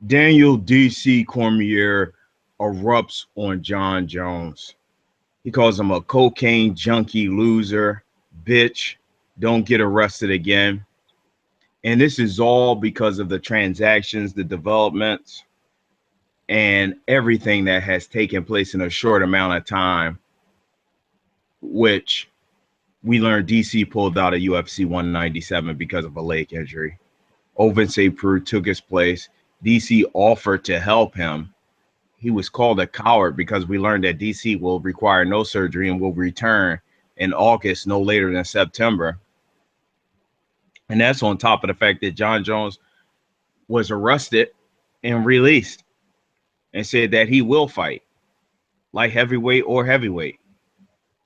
Daniel DC Cormier erupts on John Jones. He calls him a cocaine junkie loser, bitch, don't get arrested again. And this is all because of the transactions, the developments, and everything that has taken place in a short amount of time, which we learned DC pulled out of UFC 197 because of a leg injury. Ovin Prue took his place. DC offered to help him. He was called a coward because we learned that DC will require no surgery and will return in August, no later than September. And that's on top of the fact that John Jones was arrested and released and said that he will fight light heavyweight or heavyweight.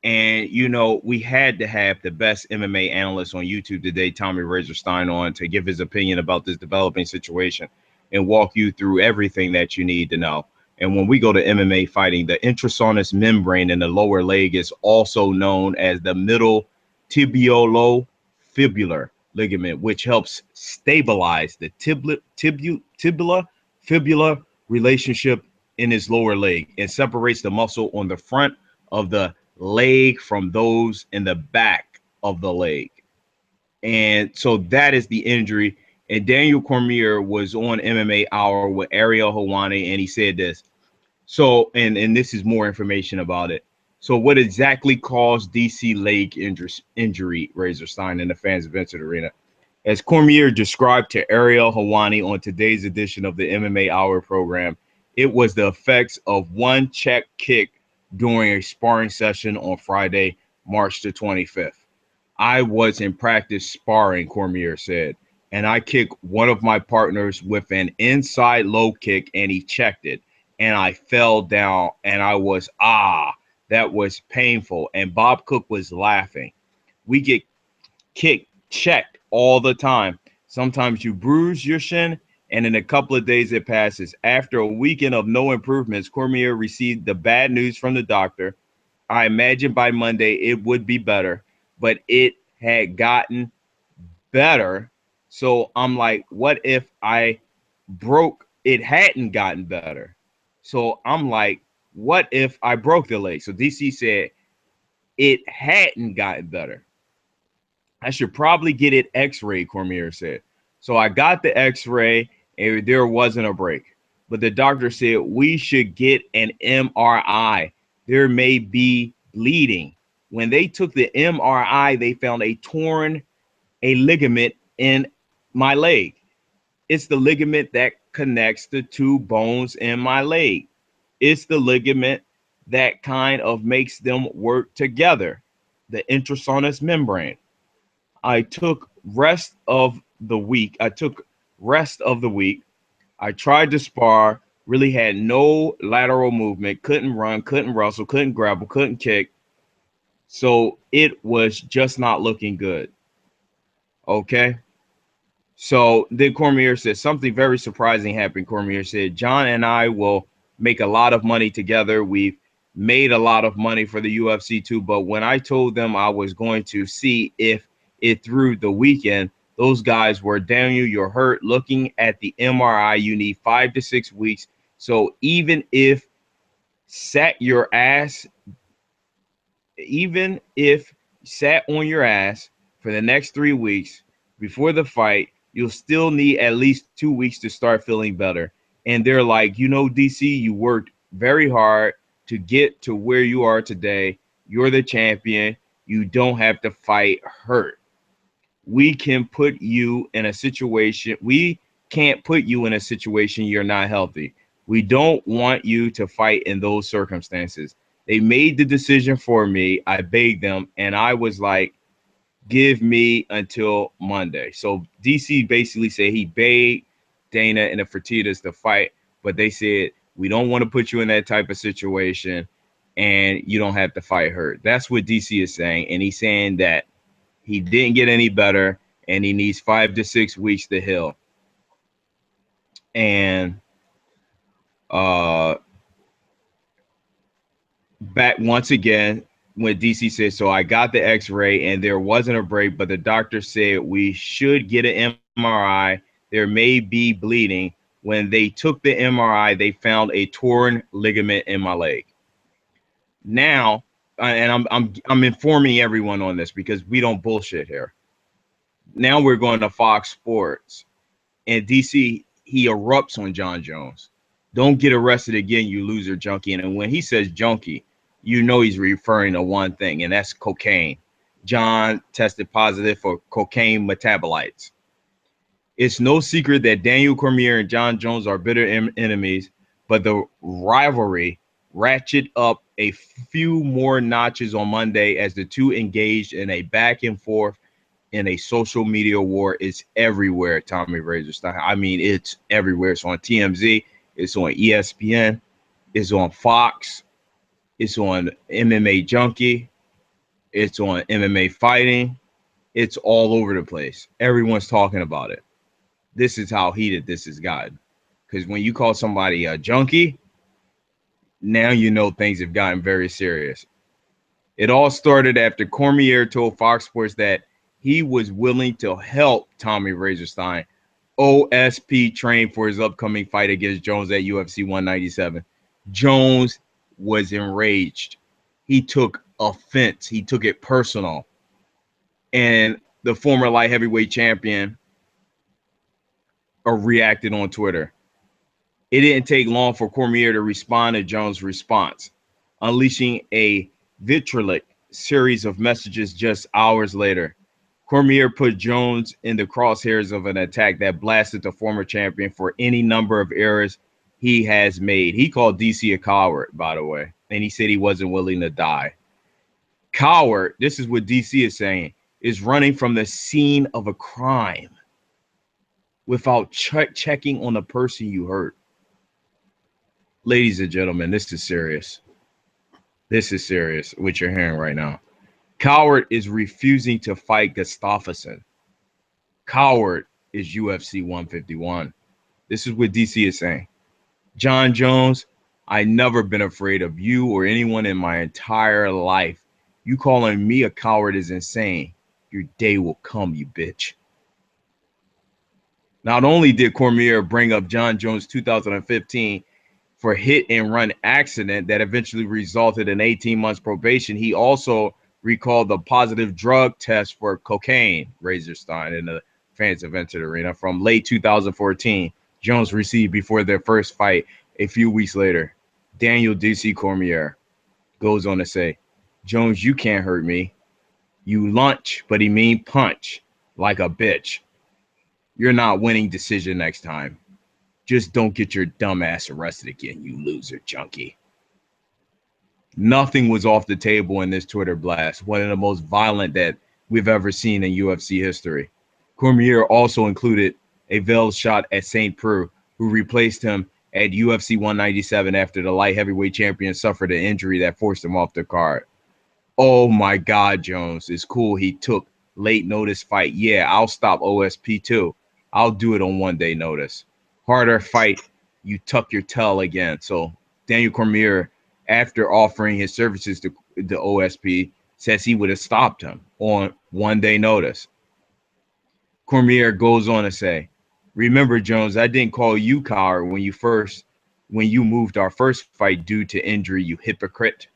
And, you know, we had to have the best MMA analyst on YouTube today, Tommy Razorstein, on to give his opinion about this developing situation and walk you through everything that you need to know. And when we go to MMA fighting, the intrasonis membrane in the lower leg is also known as the middle tibialofibular ligament, which helps stabilize the tibula-fibula relationship in his lower leg and separates the muscle on the front of the leg from those in the back of the leg. And so that is the injury. And Daniel Cormier was on MMA Hour with Ariel Helwani, and he said this. So, and this is more information about it. So what exactly caused DC leg injury, Razorstein, and the fans of Vincent Arena? As Cormier described to Ariel Helwani on today's edition of the MMA Hour program, it was the effects of one check kick during a sparring session on Friday, March the 25th. I was in practice sparring, Cormier said, and I kicked one of my partners with an inside low kick, and he checked it, and I fell down, and I was, that was painful, and Bob Cook was laughing. We get kicked, checked all the time. Sometimes you bruise your shin, and in a couple of days it passes. After a weekend of no improvements, Cormier received the bad news from the doctor. I imagined by Monday it would be better, but it had gotten better. So I'm like, what if I broke? It hadn't gotten better. So I'm like, what if I broke the leg? So DC said it hadn't gotten better. I should probably get it x-rayed, Cormier said. So I got the x-ray and there wasn't a break. But the doctor said we should get an MRI. There may be bleeding. When they took the MRI, they found a ligament in my leg. It's the ligament that connects the two bones in my leg. It's the ligament that kind of makes them work together, the intrasonis membrane. I took rest of the week. I tried to spar, really had no lateral movement, couldn't run, couldn't wrestle, couldn't grapple, couldn't kick. So it was just not looking good. Okay. So then Cormier said something very surprising happened. Cormier said, John and I will make a lot of money together. We've made a lot of money for the UFC too. But when I told them I was going to see if it through the weekend, those guys were, Daniel, you're hurt. Looking at the MRI, you need 5 to 6 weeks. So even if sat on your ass for the next 3 weeks before the fight, you'll still need at least 2 weeks to start feeling better. And they're like, you know, DC, you worked very hard to get to where you are today. You're the champion. You don't have to fight hurt. We can't put you in a situation you're not healthy. We don't want you to fight in those circumstances. They made the decision for me. I begged them, and I was like, give me until Monday. So DC basically said he begged Dana and the Fertitas to fight, but they said, we don't want to put you in that type of situation, and you don't have to fight hurt. That's what DC is saying, and he's saying that he didn't get any better, and he needs 5 to 6 weeks to heal. And back once again, when DC said, so I got the x-ray and there wasn't a break, but the doctor said we should get an MRI. There may be bleeding. When they took the MRI, they found a torn ligament in my leg. Now, and I'm informing everyone on this because we don't bullshit here. Now we're going to Fox Sports, and DC, he erupts on John Jones. Don't get arrested again, you loser, junkie. And when he says junkie, you know he's referring to one thing, and that's cocaine. John tested positive for cocaine metabolites. It's no secret that Daniel Cormier and John Jones are bitter enemies, but the rivalry ratcheted up a few more notches on Monday as the two engaged in a back and forth in a social media war. Is everywhere, Tommy Razorstein. I mean, it's everywhere. It's on TMZ, it's on ESPN, it's on Fox, it's on MMA Junkie, it's on MMA Fighting. It's all over the place. Everyone's talking about it. This is how heated this has gotten. Because when you call somebody a junkie, now you know things have gotten very serious. It all started after Cormier told Fox Sports that he was willing to help Tommy Razorstein OSP train for his upcoming fight against Jones at UFC 197. Jones was enraged. He took offense. He took it personal. And the former light heavyweight champion reacted on Twitter. It didn't take long for Cormier to respond to Jones' response, unleashing a vitriolic series of messages just hours later. Cormier put Jones in the crosshairs of an attack that blasted the former champion for any number of errors he has made. He called DC a coward, by the way, and he said he wasn't willing to die. Coward, this is what DC is saying, is running from the scene of a crime without checking on the person you hurt. Ladies and gentlemen, this is serious. This is serious, what you're hearing right now. Coward is refusing to fight Gustafsson. Coward is UFC 151. This is what DC is saying. John Jones, I never been afraid of you or anyone in my entire life. You calling me a coward is insane. Your day will come, you bitch. Not only did Cormier bring up John Jones' 2015 for hit and run accident that eventually resulted in 18 months probation, he also recalled the positive drug test for cocaine, Razorstein, in the fans have entered arena, from late 2014. Jones received before their first fight a few weeks later. Daniel DC Cormier goes on to say, Jones, you can't hurt me. You lunch, but he mean punch like a bitch. You're not winning decision next time. Just don't get your dumb ass arrested again, you loser junkie. Nothing was off the table in this Twitter blast, one of the most violent that we've ever seen in UFC history. Cormier also included a veiled shot at St. Preux, who replaced him at UFC 197 after the light heavyweight champion suffered an injury that forced him off the card. Oh my God, Jones. It's cool he took late notice fight. Yeah, I'll stop OSP too. I'll do it on 1 day notice. Harder fight, you tuck your tail again. So Daniel Cormier, after offering his services to the OSP, says he would have stopped him on 1 day notice. Cormier goes on to say, remember, Jones, I didn't call you coward when you moved our first fight due to injury, you hypocrite.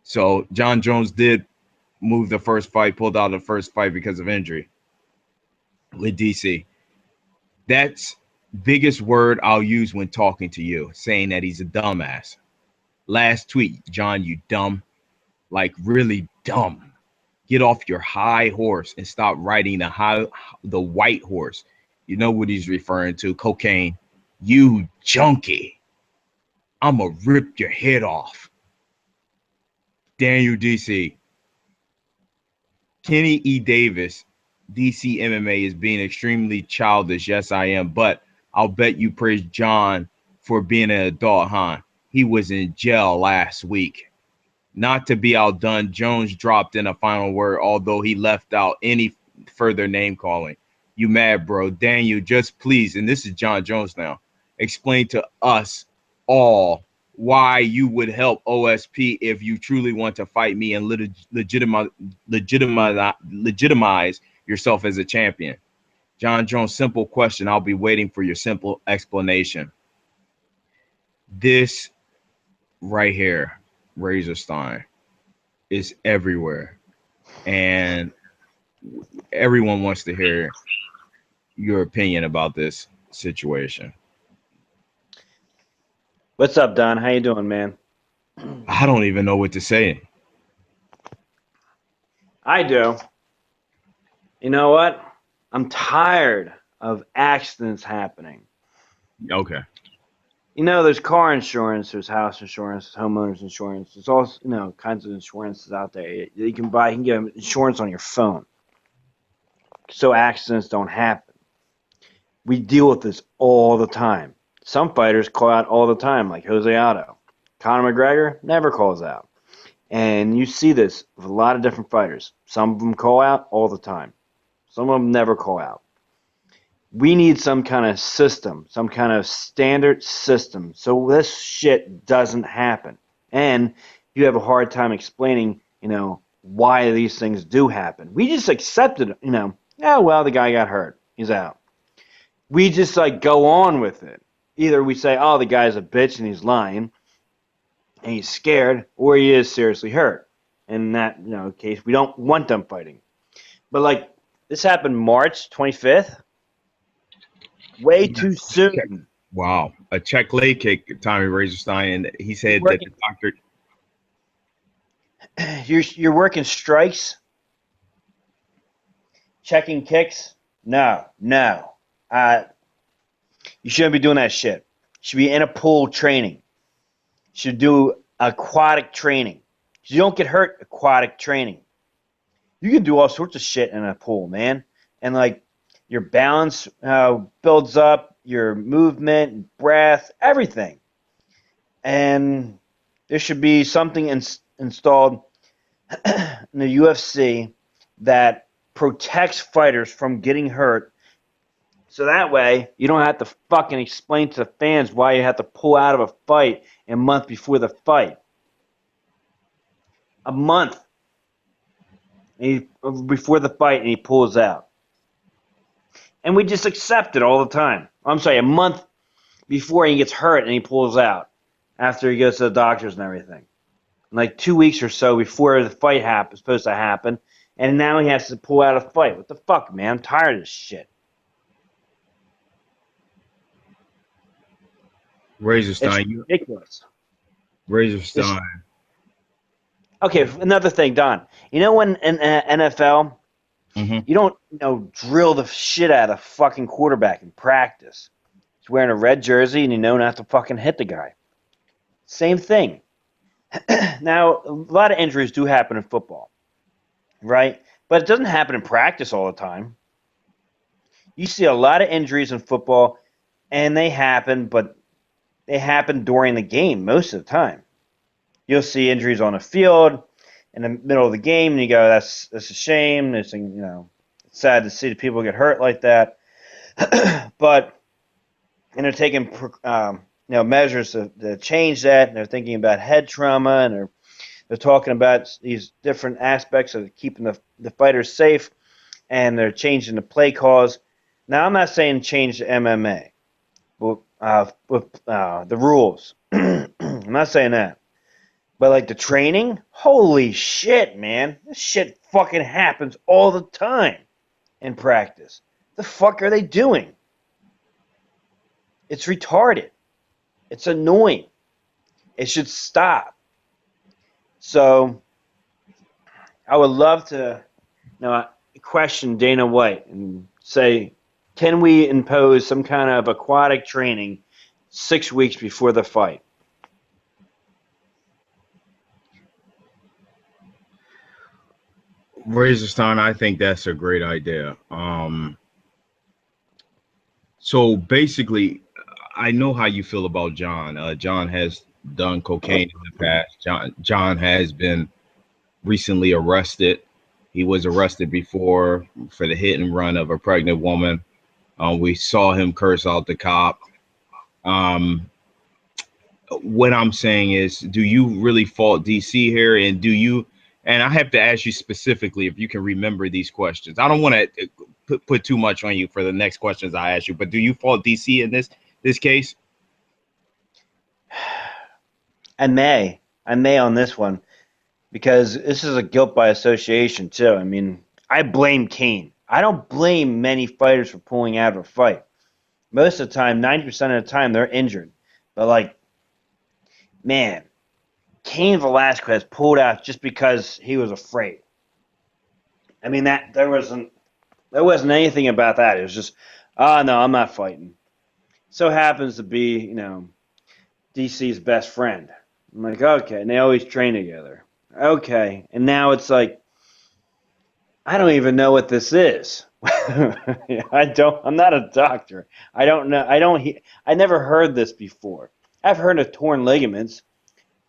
So John Jones did move the first fight, pulled out the first fight because of injury with DC. That's biggest word I'll use when talking to you, saying that he's a dumbass. Last tweet, John, you dumb, like really dumb. Get off your high horse and stop riding the white horse. You know what he's referring to, cocaine. You junkie. I'm going to rip your head off. Daniel DC. Kenny E. Davis, DC MMA is being extremely childish. Yes, I am. But I'll bet you praise John for being an adult, huh? He was in jail last week. Not to be outdone, Jones dropped in a final word, although he left out any further name calling. You mad, bro? Daniel, just please, and this is John Jones now, explain to us all why you would help OSP if you truly want to fight me and legitimize yourself as a champion. John Jones, simple question. I'll be waiting for your simple explanation. This right here, Razorstein, is everywhere. And everyone wants to hear your opinion about this situation. What's up, Don? How you doing, man? I don't even know what to say. I do. You know what? I'm tired of accidents happening. Okay. You know, there's car insurance, there's house insurance, there's homeowners insurance. There's all kinds of insurances out there. You can buy, you can get insurance on your phone, so accidents don't happen. We deal with this all the time. Some fighters call out all the time, like Jose Aldo. Conor McGregor never calls out. And you see this with a lot of different fighters. Some of them call out all the time. Some of them never call out. We need some kind of system, some kind of standard system, so this shit doesn't happen. And you have a hard time explaining, why these things do happen. We just accept it, oh, well, the guy got hurt. He's out. We just, go on with it. Either we say, oh, the guy's a bitch and he's lying, and he's scared, or he is seriously hurt. In that, case, we don't want them fighting. But, this happened March 25th. Way too soon. Wow. A check leg kick, Tommy Razorstein, and he said that the doctor. You're working strikes, checking kicks. No. You shouldn't be doing that shit. You should be in a pool training. You should do aquatic training. You don't get hurt aquatic training. You can do all sorts of shit in a pool, man. And your balance builds up, your movement, breath, everything. And there should be something installed in the UFC that protects fighters from getting hurt. So that way, you don't have to fucking explain to the fans why you have to pull out of a fight a month before the fight. A month before the fight, and he pulls out. And we just accept it all the time. I'm sorry, a month before he gets hurt and he pulls out after he goes to the doctors and everything. And 2 weeks or so before the fight is supposed to happen, and now he has to pull out a fight. What the fuck, man? I'm tired of this shit. Razorstein. It's ridiculous. Razorstein. Okay, another thing, Don. You know when in NFL, you don't drill the shit out of fucking quarterback in practice. He's wearing a red jersey and you know not to fucking hit the guy. Same thing. Now, a lot of injuries do happen in football, right? But it doesn't happen in practice all the time. You see a lot of injuries in football, and they happen, but they happen during the game most of the time. You'll see injuries on the field in the middle of the game, and you go, "That's a shame." It's it's sad to see the people get hurt like that. But they're taking measures to change that, and they're thinking about head trauma, and they're talking about these different aspects of keeping the fighters safe, and they're changing the play calls. Now, I'm not saying change the MMA, but with the rules. I'm not saying that. But the training, holy shit, man. This shit fucking happens all the time in practice. The fuck are they doing? It's retarded. It's annoying. It should stop. So I would love to question Dana White and say, can we impose some kind of aquatic training 6 weeks before the fight? Razorstein, I think that's a great idea. So basically, I know how you feel about John. John has done cocaine in the past. John has been recently arrested. He was arrested before for the hit and run of a pregnant woman. We saw him curse out the cop. What I'm saying is, do you really fault DC here? And do you, And I have to ask you specifically if you can remember these questions. I don't want to put too much on you for the next questions I ask you, but do you fault DC in this case? I may on this one because this is a guilt by association too. I mean, I blame Kane. I don't blame many fighters for pulling out of a fight. Most of the time, 90% of the time, they're injured. But like, man, Cain Velasquez pulled out just because he was afraid. I mean, that there wasn't anything about that. It was just, oh no, I'm not fighting. So happens to be, DC's best friend. I'm like, okay, and they always train together. Okay, and now it's like, I don't even know what this is. I'm not a doctor. I don't know. I never heard this before. I've heard of torn ligaments.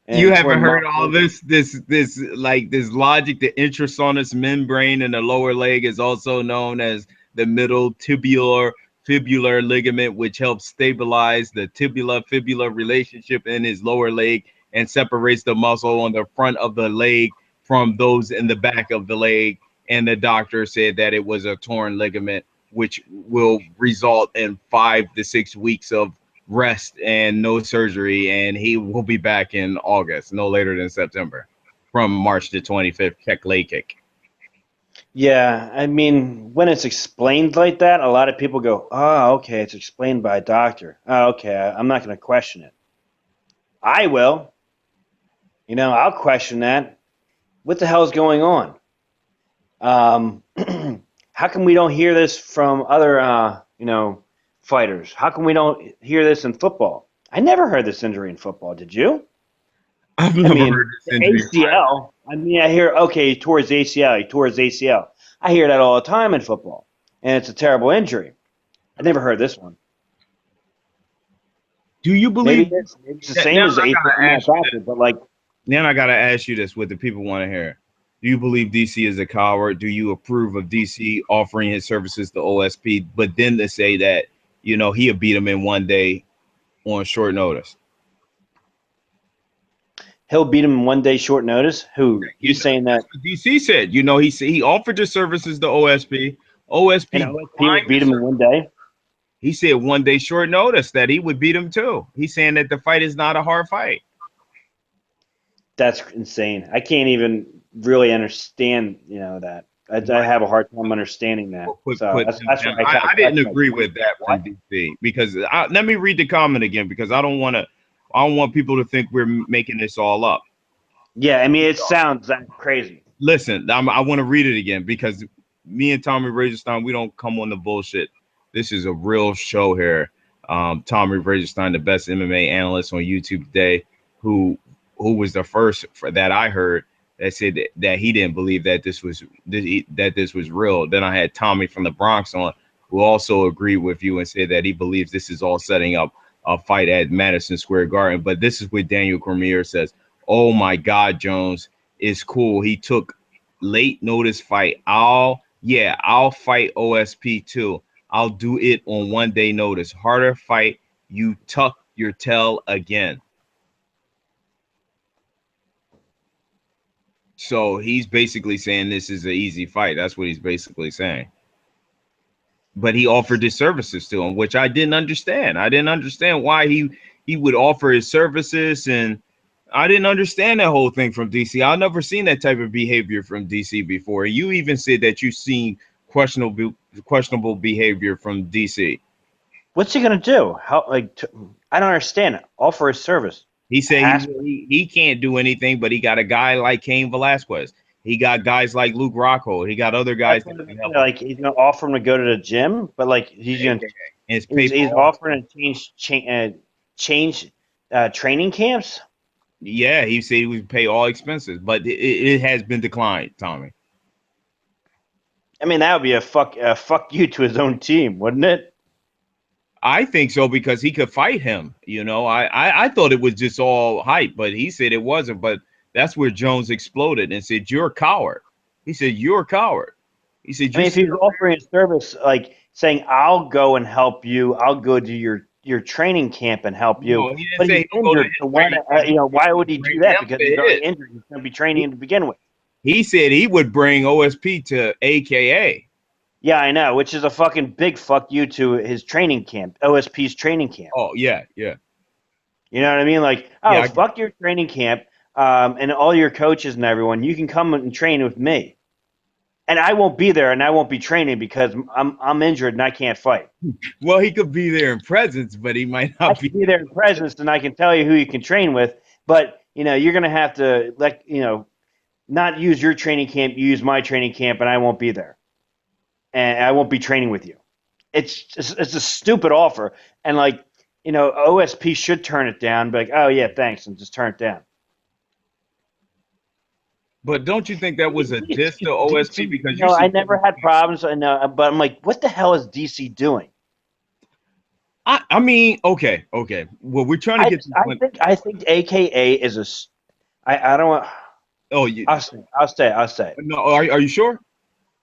You haven't heard all this logic. The intrasonus membrane in the lower leg is also known as the middle tibular fibular ligament, which helps stabilize the tibula-fibula relationship in his lower leg and separates the muscle on the front of the leg from those in the back of the leg. And the doctor said that it was a torn ligament, which will result in 5 to 6 weeks of rest and no surgery, and he will be back in August, no later than September, from March the 25th. Check leg kick. Yeah, I mean, when it's explained like that, a lot of people go, "Oh, okay, it's explained by a doctor. Oh, okay, I'm not going to question it." I will. I'll question that. What the hell is going on? How come we don't hear this from other, fighters? How come we don't hear this in football? I never heard this injury in football. Did you? I've never heard this injury. ACL. I mean, I hear, okay, he tore his ACL. He tore his ACL. I hear that all the time in football, and it's a terrible injury. I never heard this one. Do you believe maybe it's the same as ACL? But like, then I gotta ask you this: what the people want to hear? Do you believe DC is a coward? Do you approve of DC offering his services to OSP, but then to say that he'll beat him in one day on short notice? He'll beat him in 1 day short notice? Who? You saying that? DC said, he offered his services to OSP. OSP would beat him in 1 day? He said 1 day short notice that he would beat him too. He's saying that the fight is not a hard fight. That's insane. I can't even really understand, that. I have a hard time understanding that. I didn't agree with that from DC because let me read the comment again because I don't want people to think we're making this all up. Yeah, I mean, it sounds that crazy. Listen, I want to read it again because me and Tommy Razorstein, we don't come on the bullshit. This is a real show here. Tommy Razorstein, the best MMA analyst on YouTube today, who was the first that I heard that said that he didn't believe that this was real. Then I had Tommy from the Bronx on, who also agreed with you and said that he believes this is all setting up a fight at Madison Square Garden. But this is what Daniel Cormier says. Oh my God, Jones is cool. He took late notice fight. I'll fight OSP too. I'll do it on 1 day notice. Harder fight. You tuck your tail again. So he's basically saying this is an easy fight. That's what he's basically saying. But he offered his services to him, which I didn't understand. I didn't understand why he would offer his services, and I didn't understand that whole thing from DC. I've never seen that type of behavior from DC before. You even said that you've seen questionable behavior from DC. What's he gonna do? How? I don't understand it. Offer his service. He said he can't do anything, but he got a guy like Cain Velasquez. He got guys like Luke Rockhold. He got other guys that can help. Like he's gonna offer him to go to the gym, but like he's offering to change training camps. Yeah, he said he would pay all expenses, but it has been declined, Tommy. I mean, that would be a fuck you to his own team, wouldn't it? I think so because he could fight him. I thought it was just all hype, but he said it wasn't. But that's where Jones exploded and said, "You're a coward." He said, "You're a coward." He said, if he's offering a service, like saying, "I'll go and help you. I'll go to your training camp and help you," no, he but he's injured. So why would he do that? Because he's already injured. He's going to be training to begin with. He said he would bring OSP to AKA. Yeah, I know, which is a fucking big fuck you to his training camp, OSP's training camp. Oh, yeah, yeah. You know what I mean? Like, oh, Yeah, fuck your training camp and all your coaches and everyone. You can come and train with me. And I won't be there and I won't be training because I'm injured and I can't fight. well, he could be there in presence, but he might I not can be there in presence and I can tell you who you can train with. But, you're going to have to, not use your training camp, use my training camp, and I won't be there. And I won't be training with you. It's a stupid offer. And, OSP should turn it down, be like, oh, yeah, thanks, and just turn it down. But don't you think that was a diss to OSP? Because I never had problems. I know, but I'm like, what the hell is DC doing? I mean, okay. Well, we're trying to get. I think AKA is a. I don't want. Oh, I'll say. No, are you sure?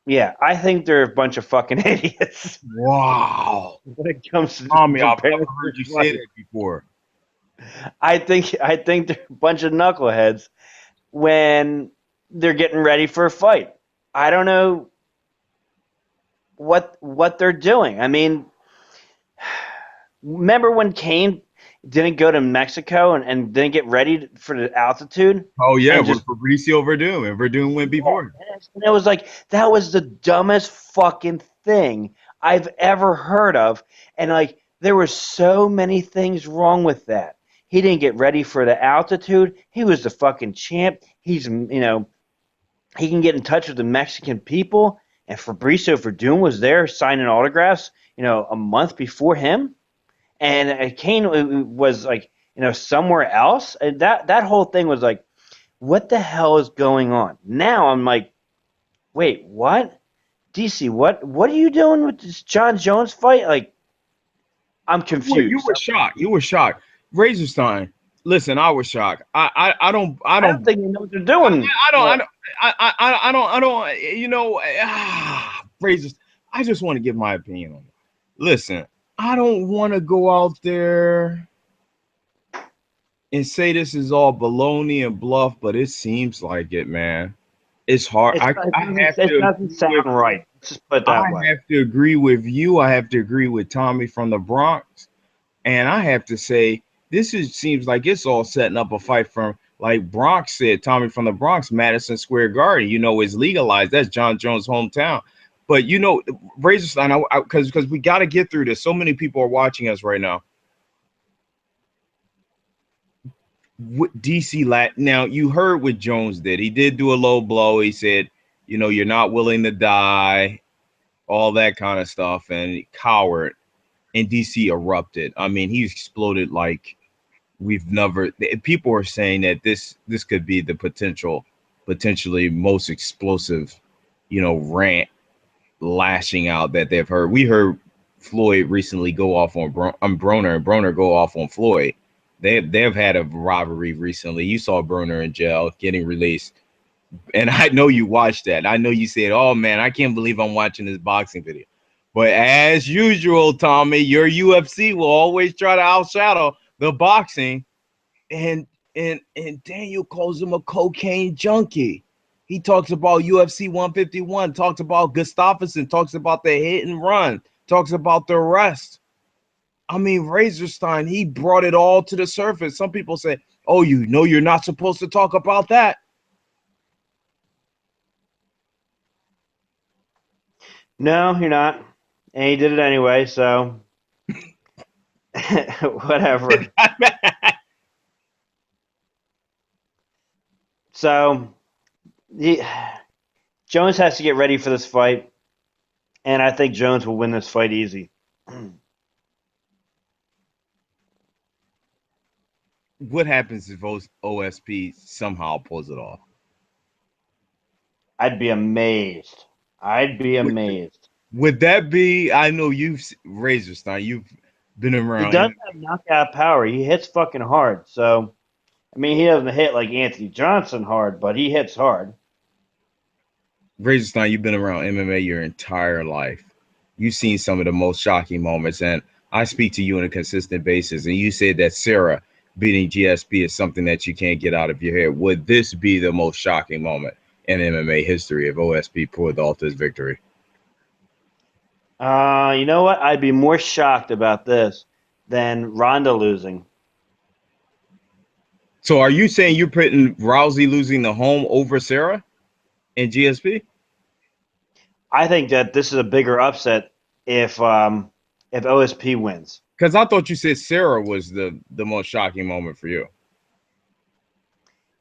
Yeah, I think they're a bunch of fucking idiots. Wow. When it comes to Tommy, I've never heard you say that before. I think they're a bunch of knuckleheads when they're getting ready for a fight. I don't know what they're doing. I mean, remember when Kane didn't go to Mexico and didn't get ready for the altitude? Oh, yeah, with Fabricio Verdun, and Verdun went before. And it was like, that was the dumbest fucking thing I've ever heard of. And, there were so many things wrong with that. He didn't get ready for the altitude. He was the fucking champ. He's, he can get in touch with the Mexican people. And Fabricio Verdun was there signing autographs, a month before him. And Kane was somewhere else. And that whole thing was like, what the hell is going on? Now I'm like, wait, what? DC, what are you doing with this John Jones fight? I'm confused. Well, you were shocked. Razorstein, listen, I was shocked. I don't think you know what they're doing. I don't. Razorstein, I just want to give my opinion on it. Listen, I don't want to go out there and say this is all baloney and bluff, but it seems like it, man. It's hard. It doesn't sound right. Let's just put it that way. I have to agree with you. I have to agree with Tommy from the Bronx. And I have to say, seems like it's all setting up a fight from, like Bronx said, Tommy from the Bronx, Madison Square Garden, is legalized. That's John Jones' hometown. But, Razorstein, because we got to get through this. So many people are watching us right now. DC, now you heard what Jones did. He did do a low blow. He said, you're not willing to die, all that kind of stuff, and coward. And DC erupted. I mean, he exploded like we've never. People are saying that this could be the potentially most explosive, rant lashing out that they've heard. We heard Floyd recently go off on Broner, and Broner go off on Floyd. They've had a rivalry recently. You saw Broner in jail getting released, and I know you watched that. I know you said, "Oh man, I can't believe I'm watching this boxing video." But as usual, Tommy, your UFC will always try to outshadow the boxing, and Daniel calls him a cocaine junkie. He talks about UFC 151, talks about Gustafsson, talks about the hit and run, talks about the rest. I mean, Razorstein, he brought it all to the surface. Some people say, oh, you're not supposed to talk about that. No, you're not. And he did it anyway, so whatever. So Jones has to get ready for this fight, and I think Jones will win this fight easy. What happens if OSP somehow pulls it off? I'd be amazed. Would that be? I know you've Razorstein. You've been around. He does have knockout power. He hits fucking hard. So, I mean, he doesn't hit like Anthony Johnson hard, but he hits hard. Razorstein, you've been around MMA your entire life. You've seen some of the most shocking moments, and I speak to you on a consistent basis. And you said that Sarah beating GSP is something that you can't get out of your head. Would this be the most shocking moment? in MMA history if OSP pulled off this victory. You know what? I'd be more shocked about this than Ronda losing. So are you saying you're putting Rousey losing the home over Sarah in GSP? I think that this is a bigger upset if OSP wins. Because I thought you said Sarah was the most shocking moment for you.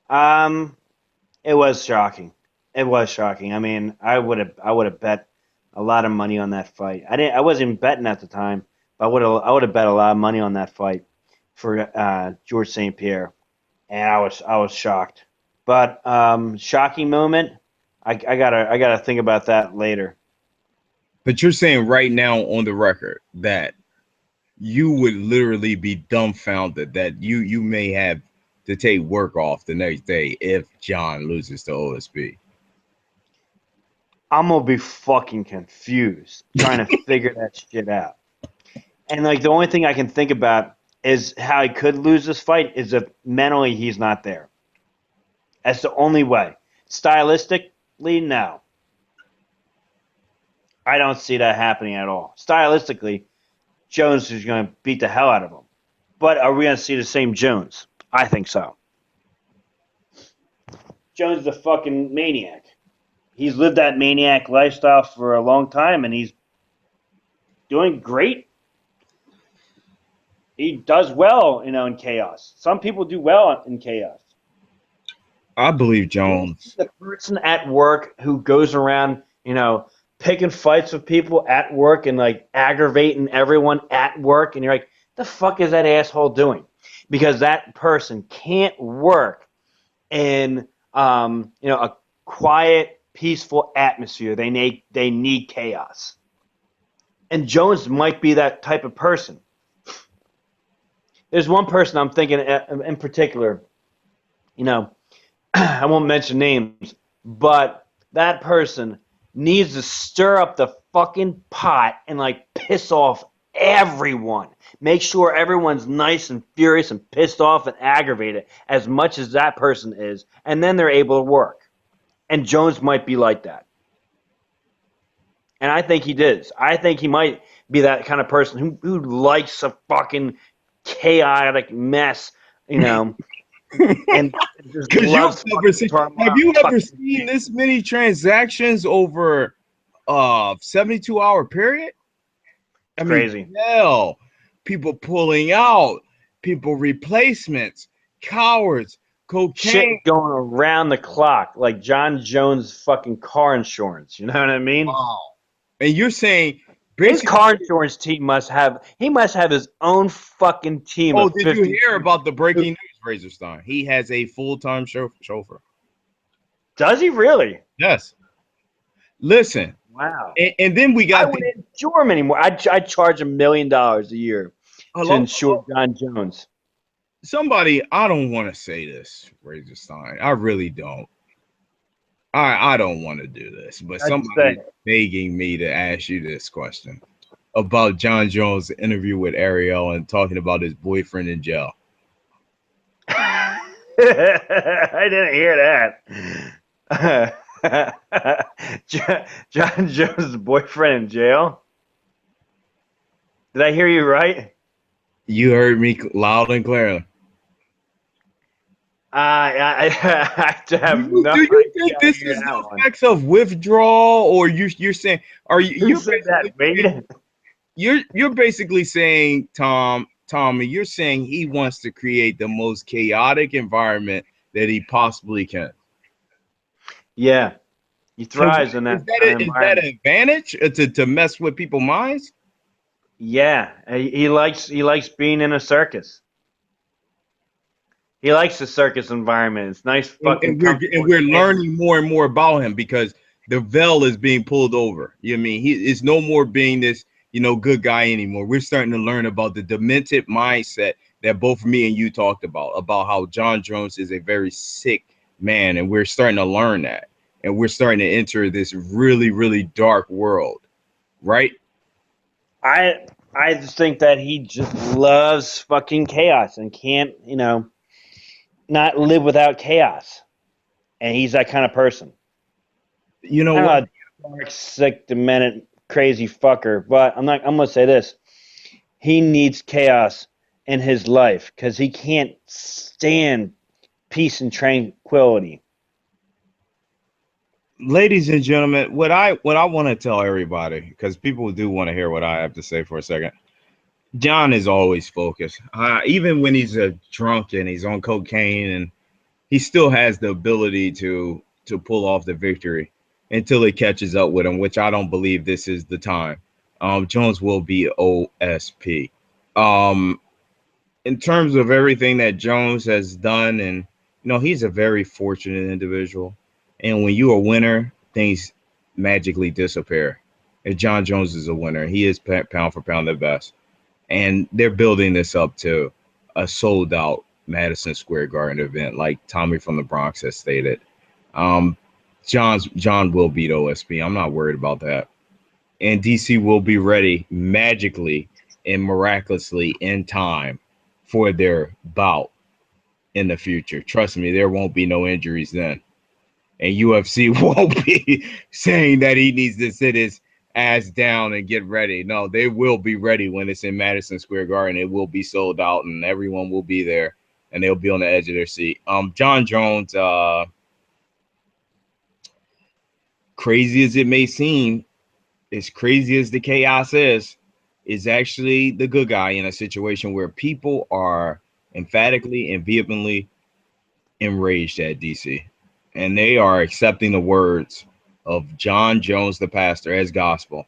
It was shocking. It was shocking. I mean, I would have bet a lot of money on that fight. I wasn't even betting at the time, but I would have bet a lot of money on that fight for George St. Pierre, and I was shocked. But shocking moment. I gotta think about that later. But you're saying right now on the record that you would literally be dumbfounded that you may have to take work off the next day if John loses to OSP. I'm gonna be fucking confused trying to figure that shit out. And like the only thing I can think about is how he could lose this fight is if mentally he's not there. That's the only way. Stylistically, no. I don't see that happening at all. Stylistically, Jones is going to beat the hell out of him. But are we going to see the same Jones? I think so. Jones is a fucking maniac. He's lived that maniac lifestyle for a long time, and he's doing great. He does well, in chaos. Some people do well in chaos. I believe Jones. The person at work who goes around, picking fights with people at work and like aggravating everyone at work, and you're like, the fuck is that asshole doing? Because that person can't work in a quiet, peaceful atmosphere. They need chaos. And Jones might be that type of person. There's one person I'm thinking in particular, I won't mention names, but that person needs to stir up the fucking pot and like piss off everyone. Make sure everyone's nice and furious and pissed off and aggravated as much as that person is, and then they're able to work. And Jones might be like that. And I think he does. I think he might be that kind of person who likes a fucking chaotic mess, And just loves have you ever seen this many transactions over 72-hour period? I mean, crazy. Hell, people pulling out, people replacements, cowards, cocaine. Shit going around the clock, like John Jones' fucking car insurance. You know what I mean? Wow. And you're saying his car insurance team must have his own fucking team. Oh, did you hear about the breaking news, Razorstein? He has a full-time chauffeur. Does he really? Yes. Listen. Wow. And then we got. I wouldn't insure him anymore. I'd charge $1 million a year to insure John Jones. Somebody, I don't want to say this, Razorstein. I really don't. I don't want to do this, but somebody's begging me to ask you this question about John Jones' interview with Ariel and talking about his boyfriend in jail. I didn't hear that. John Jones' boyfriend in jail? Did I hear you right? You heard me loud and clear. I have no idea. Do you think this is the effects of withdrawal, or you're saying? Are you said that, mate? You're basically saying, Tommy, you're saying he wants to create the most chaotic environment that he possibly can. Yeah, he thrives in that. Is that an advantage to mess with people's minds? Yeah, he likes being in a circus. He likes the circus environment. It's nice fucking. And we're learning more and more about him because the veil is being pulled over. You know what I mean? He is no more being this, good guy anymore. We're starting to learn about the demented mindset that both me and you talked about how John Jones is a very sick man, and we're starting to learn that, and we're starting to enter this really, really dark world, right? I just think that he just loves fucking chaos and can't, not live without chaos. And he's that kind of person. You know I'm what? a dark, sick, demented, crazy fucker, but I'm gonna say this: he needs chaos in his life because he can't stand peace and tranquility. Ladies and gentlemen, what I want to tell everybody, because people do want to hear what I have to say for a second. John is always focused. Even when he's a drunk and he's on cocaine, and he still has the ability to pull off the victory until it catches up with him, which I don't believe this is the time. Jones will be OSP. Um, in terms of everything that Jones has done, and he's a very fortunate individual. And when you're a winner, things magically disappear. And John Jones is a winner. He is pound for pound the best. And they're building this up to a sold out Madison Square Garden event, like Tommy from the Bronx has stated. Um, John will beat OSP. I'm not worried about that. And DC will be ready magically and miraculously in time for their bout in the future. Trust me, there won't be no injuries then. And UFC won't be saying that he needs to sit his ass down and get ready. No, they will be ready when it's in Madison Square Garden. It will be sold out and everyone will be there and they'll be on the edge of their seat. John Jones, crazy as it may seem, as crazy as the chaos is actually the good guy in a situation where people are emphatically and vehemently enraged at DC. And they are accepting the words of John Jones, the pastor, as gospel,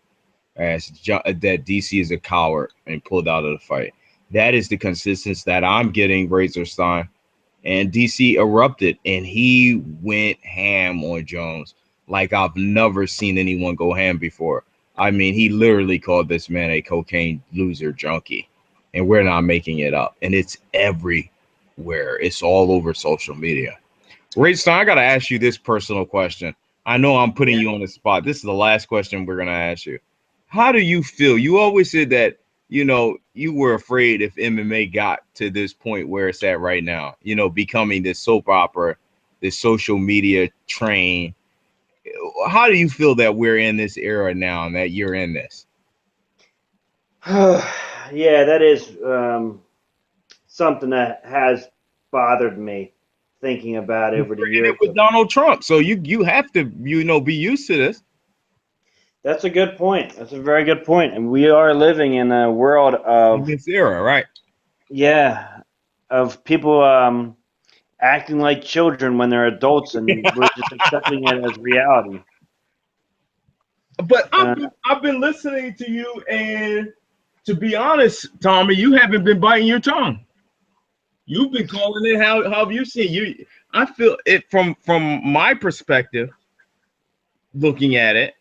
that DC is a coward and pulled out of the fight. That is the consistency that I'm getting, Razorstein. And DC erupted, and he went ham on Jones like I've never seen anyone go ham before. I mean, he literally called this man a cocaine loser junkie, and we're not making it up. And it's everywhere. It's all over social media. Razorstein, I got to ask you this personal question. I know I'm putting you on the spot. This is the last question we're going to ask you. How do you feel? You always said that you were afraid if MMA got to this point where it's at right now, becoming this soap opera, this social media train. How do you feel that we're in this era now and that you're in this? Yeah, that is something that has bothered me thinking about over the We're in it years. with Donald Trump, so you have to be used to this. That's a good point. That's a very good point. And we are living in a world In of, this era, right? yeah, of people acting like children when they're adults, and we're just accepting it as reality. But Uh, I've been listening to you, and to be honest, Tommy, you haven't been biting your tongue. You've been calling it how have you seen you? I feel it from my perspective, looking at it,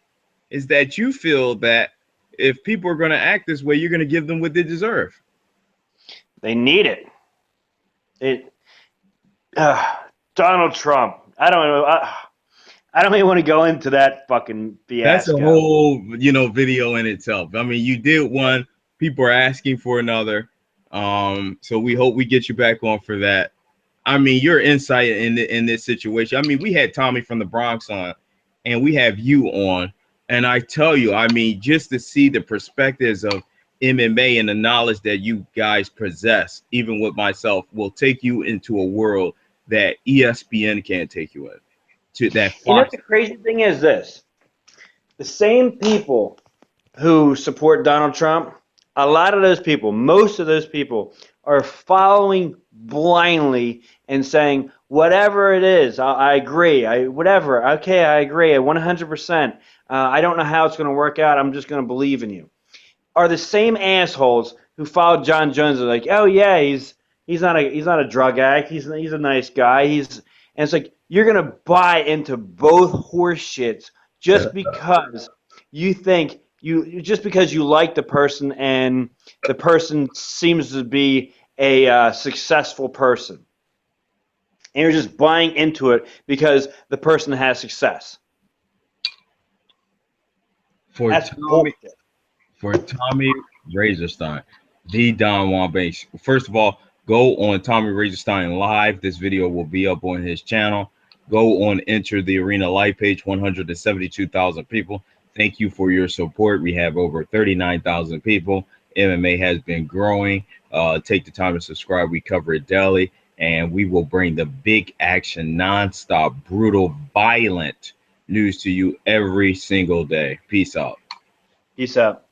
is that you feel that if people are going to act this way, you're going to give them what they deserve. they need it. It. Donald Trump. I don't know. I don't even want to go into that fucking That's a fiasco. whole video in itself. I mean, you did one. People are asking for another. So we hope we get you back on for that. I mean, your insight in this situation. I mean, we had Tommy from the Bronx on, and we have you on. And I tell you, I mean, just to see the perspectives of MMA and the knowledge that you guys possess, even with myself, will take you into a world that ESPN can't take you in. To that You know, Fox. the crazy thing is this: the same people who support Donald Trump, a lot of those people, most of those people, are following blindly and saying, whatever it is, I agree. Whatever. Okay, I agree. 100%. I don't know how it's going to work out. I'm just going to believe in you. Are the same assholes who followed John Jones are like, oh yeah, he's not a drug addict. He's a nice guy. And it's like you're gonna buy into both horse shits just because you think just because you like the person and the person seems to be a successful person, and you're just buying into it because the person has success. For That's Tommy, bullshit. for Tommy Razorstein, the Don Juan Banks. First of all, go on Tommy Razorstein live. This video will be up on his channel. Go on Enter the Arena Live page, 172,000 people. Thank you for your support. We have over 39,000 people. MMA has been growing. Take the time to subscribe. We cover it daily, and we will bring the big action, nonstop, brutal, violent news to you every single day. Peace out. Peace out.